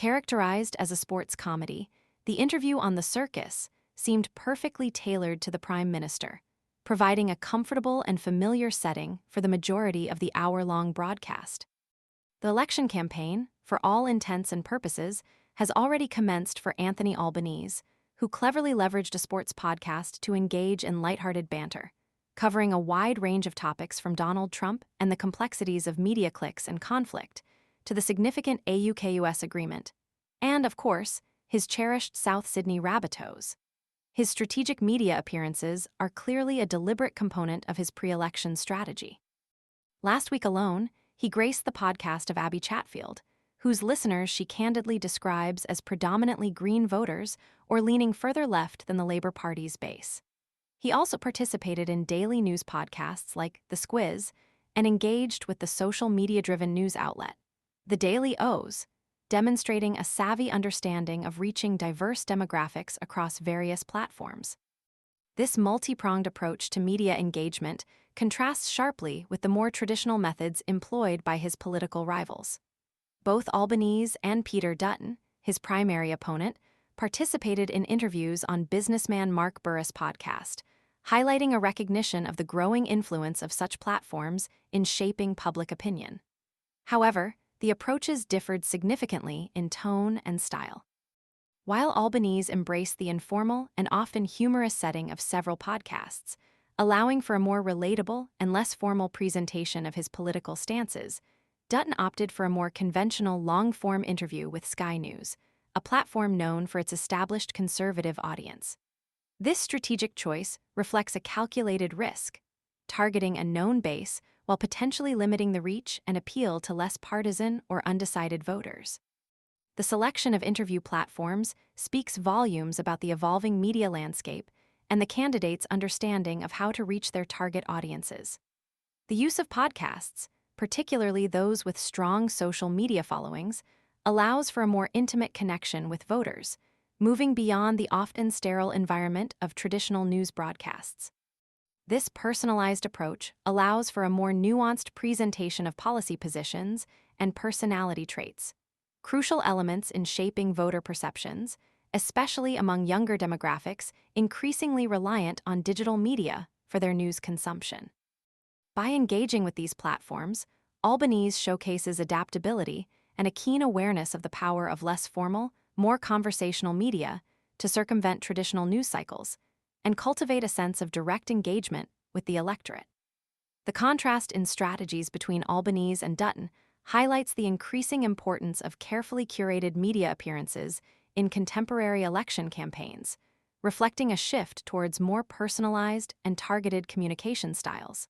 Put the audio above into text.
Characterized as a sports comedy, the interview on the Circus seemed perfectly tailored to the Prime Minister, providing a comfortable and familiar setting for the majority of the hour-long broadcast. The election campaign, for all intents and purposes, has already commenced for Anthony Albanese, who cleverly leveraged a sports podcast to engage in lighthearted banter, covering a wide range of topics from Donald Trump and the complexities of media clicks and conflict to the significant AU-KUS agreement, and, of course, his cherished South Sydney Rabbitohs. His strategic media appearances are clearly a deliberate component of his pre-election strategy. Last week alone, he graced the podcast of Abby Chatfield, whose listeners she candidly describes as predominantly Green voters or leaning further left than the Labour Party's base. He also participated in daily news podcasts like The Squiz and engaged with the social media-driven news outlet, The Daily O's, demonstrating a savvy understanding of reaching diverse demographics across various platforms. This multi-pronged approach to media engagement contrasts sharply with the more traditional methods employed by his political rivals. Both Albanese and Peter Dutton, his primary opponent, participated in interviews on businessman Mark Burris' podcast, highlighting a recognition of the growing influence of such platforms in shaping public opinion. However, the approaches differed significantly in tone and style. While Albanese embraced the informal and often humorous setting of several podcasts, allowing for a more relatable and less formal presentation of his political stances, Dutton opted for a more conventional long-form interview with Sky News, a platform known for its established conservative audience. This strategic choice reflects a calculated risk, targeting a known base while potentially limiting the reach and appeal to less partisan or undecided voters. The selection of interview platforms speaks volumes about the evolving media landscape and the candidates' understanding of how to reach their target audiences. The use of podcasts, particularly those with strong social media followings, allows for a more intimate connection with voters, moving beyond the often sterile environment of traditional news broadcasts. This personalized approach allows for a more nuanced presentation of policy positions and personality traits, crucial elements in shaping voter perceptions, especially among younger demographics increasingly reliant on digital media for their news consumption. By engaging with these platforms, Albanese showcases adaptability and a keen awareness of the power of less formal, more conversational media to circumvent traditional news cycles and cultivate a sense of direct engagement with the electorate. The contrast in strategies between Albanese and Dutton highlights the increasing importance of carefully curated media appearances in contemporary election campaigns, reflecting a shift towards more personalized and targeted communication styles.